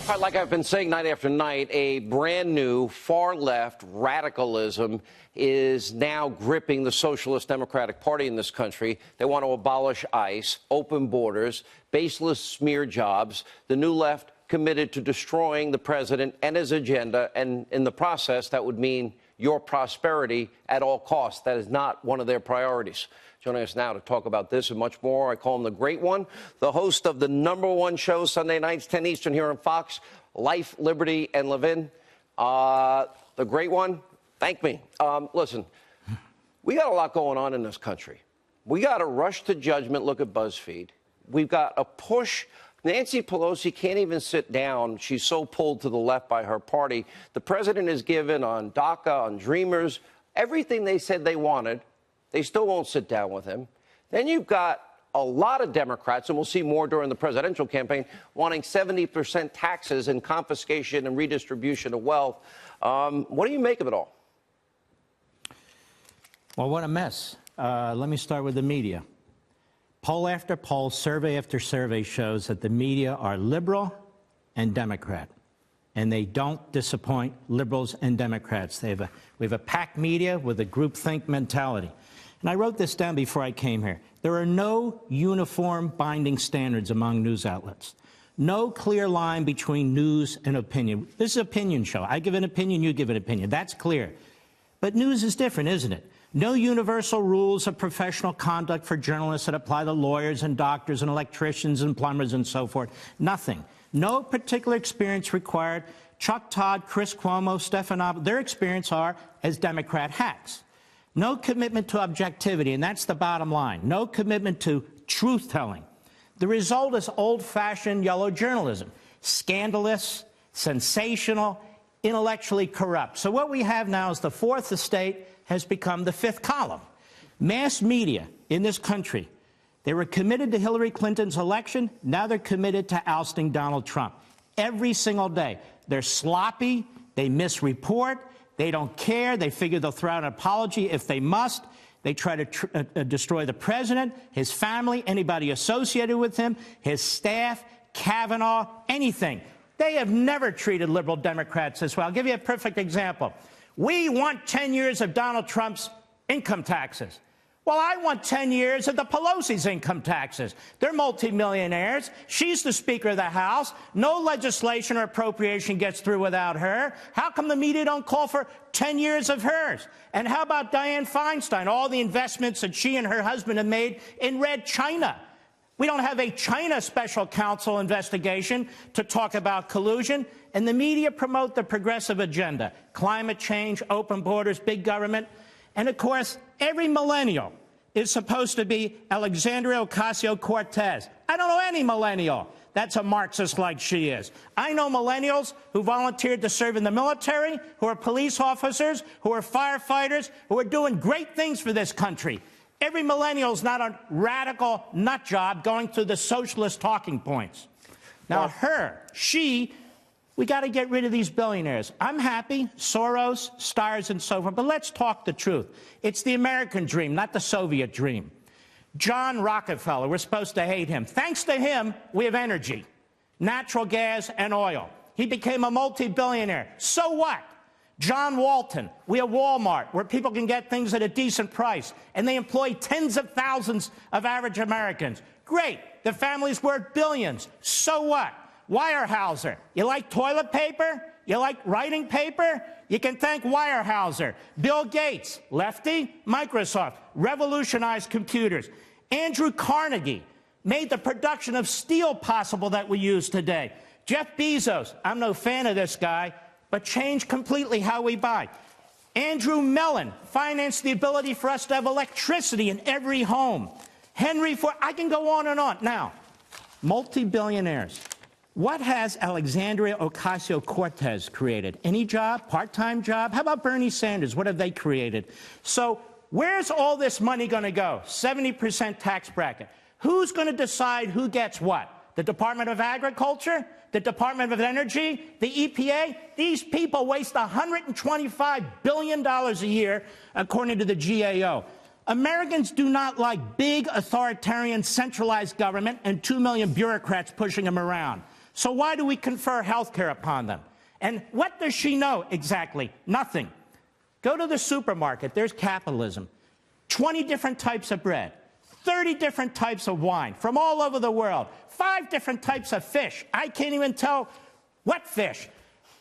All right, like I've been saying night after night, a brand new far-left radicalism is now gripping the Socialist Democratic Party in this country. They want to abolish ICE, open borders, baseless smear jobs. The new left committed to destroying the president and his agenda, and in the process, that would mean your prosperity at all costs. That is not one of their priorities. Joining us now to talk about this and much more, I call him the Great One, the host of the #1 show Sunday nights, 10 Eastern here on Fox, Life, Liberty, and Levin. The Great One, thank me. Listen, we got a lot going on in this country. We got a rush to judgment. Look at BuzzFeed. We've got a push. Nancy Pelosi can't even sit down. She's so pulled to the left by her party. The president is given on DACA, on Dreamers, everything they said they wanted. They still won't sit down with him. Then you've got a lot of Democrats, and we'll see more during the presidential campaign, wanting 70% taxes and confiscation and redistribution of wealth. What do you make of it all? Well, what a mess. Let me start with the media. Poll after poll, survey after survey shows that the media are liberal and Democrat. And they don't disappoint liberals and Democrats. We have a packed media with a groupthink mentality. And I wrote this down before I came here. There are no uniform binding standards among news outlets. No clear line between news and opinion. This is an opinion show. I give an opinion, you give an opinion. That's clear. But news is different, isn't it? No universal rules of professional conduct for journalists that apply to lawyers and doctors and electricians and plumbers and so forth. Nothing. No particular experience required. Chuck Todd, Chris Cuomo, Stephanopoulos, their experience are as Democrat hacks. No commitment to objectivity, and that's the bottom line. No commitment to truth-telling. The result is old-fashioned yellow journalism. Scandalous, sensational, intellectually corrupt. So what we have now is the fourth estate has become the fifth column. Mass media in this country, they were committed to Hillary Clinton's election. Now they're committed to ousting Donald Trump. Every single day. They're sloppy. They misreport. They don't care. They figure they'll throw out an apology if they must. They try to destroy the president, his family, anybody associated with him, his staff, Kavanaugh, anything. They have never treated liberal Democrats this way. I'll give you a perfect example. We want 10 years of Donald Trump's income taxes. Well, I want 10 years of the Pelosi's income taxes. They're multimillionaires. She's the Speaker of the House. No legislation or appropriation gets through without her. How come the media don't call for 10 years of hers? And how about Dianne Feinstein, all the investments that she and her husband have made in Red China? We don't have a China special counsel investigation to talk about collusion. And the media promote the progressive agenda, climate change, open borders, big government. And, of course, every millennial is supposed to be Alexandria Ocasio-Cortez. I don't know any millennial that's a Marxist like she is. I know millennials who volunteered to serve in the military, who are police officers, who are firefighters, who are doing great things for this country. Every millennial is not a radical nut job going through the socialist talking points. Now, we got to get rid of these billionaires. I'm happy, Soros, Stars, and so forth, but let's talk the truth. It's the American dream, not the Soviet dream. John Rockefeller, we're supposed to hate him. Thanks to him, we have energy, natural gas, and oil. He became a multi-billionaire. So what? John Walton, we have Walmart, where people can get things at a decent price, and they employ tens of thousands of average Americans. Great. The family's worth billions. So what? Weyerhaeuser. You like toilet paper? You like writing paper? You can thank Weyerhaeuser. Bill Gates, lefty, Microsoft, revolutionized computers. Andrew Carnegie made the production of steel possible that we use today. Jeff Bezos, I'm no fan of this guy, but changed completely how we buy. Andrew Mellon financed the ability for us to have electricity in every home. Henry Ford, I can go on and on. Now, multi-billionaires. What has Alexandria Ocasio-Cortez created? Any job? Part-time job? How about Bernie Sanders? What have they created? So where's all this money going to go? 70% tax bracket. Who's going to decide who gets what? The Department of Agriculture? The Department of Energy? The EPA? These people waste $125 billion a year, according to the GAO. Americans do not like big, authoritarian, centralized government and 2 million bureaucrats pushing them around. So why do we confer health care upon them? And what does she know exactly? Nothing. Go to the supermarket. There's capitalism. 20 different types of bread. 30 different types of wine from all over the world. 5 different types of fish. I can't even tell what fish.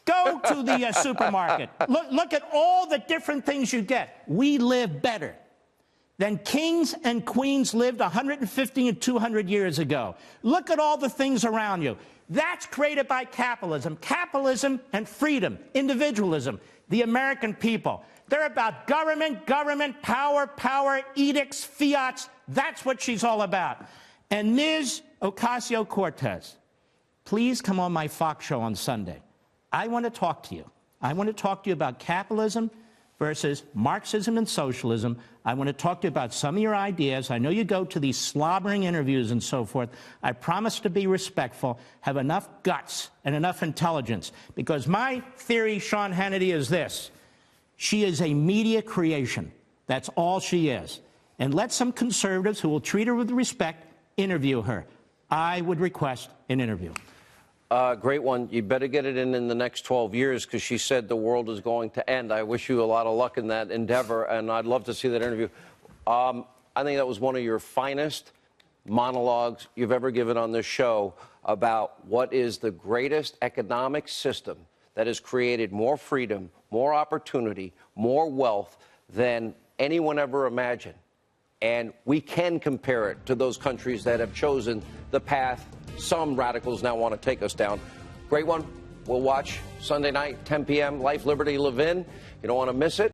Go to the supermarket. Look at all the different things you get. We live better than kings and queens lived 150 and 200 years ago. Look at all the things around you. That's created by capitalism. Capitalism and freedom, individualism, the American people. They're about government, power, edicts, fiats. That's what she's all about. And Ms. Ocasio-Cortez, please come on my Fox show on Sunday. I want to talk to you. I want to talk to you about capitalism versus Marxism and socialism. I want to talk to you about some of your ideas. I know you go to these slobbering interviews and so forth. I promise to be respectful, have enough guts and enough intelligence, because my theory, Sean Hannity, is this. She is a media creation. That's all she is. And let some conservatives who will treat her with respect interview her. I would request an interview. Great one. You better get it in the next 12 years, because she said the world is going to end. I wish you a lot of luck in that endeavor, and I'd love to see that interview. I think that was one of your finest monologues you've ever given on this show about what is the greatest economic system that has created more freedom, more opportunity, more wealth than anyone ever imagined. And we can compare it to those countries that have chosen the path some radicals now want to take us down. Great one. We'll watch Sunday night, 10 p.m., Life, Liberty, Levin. You don't want to miss it.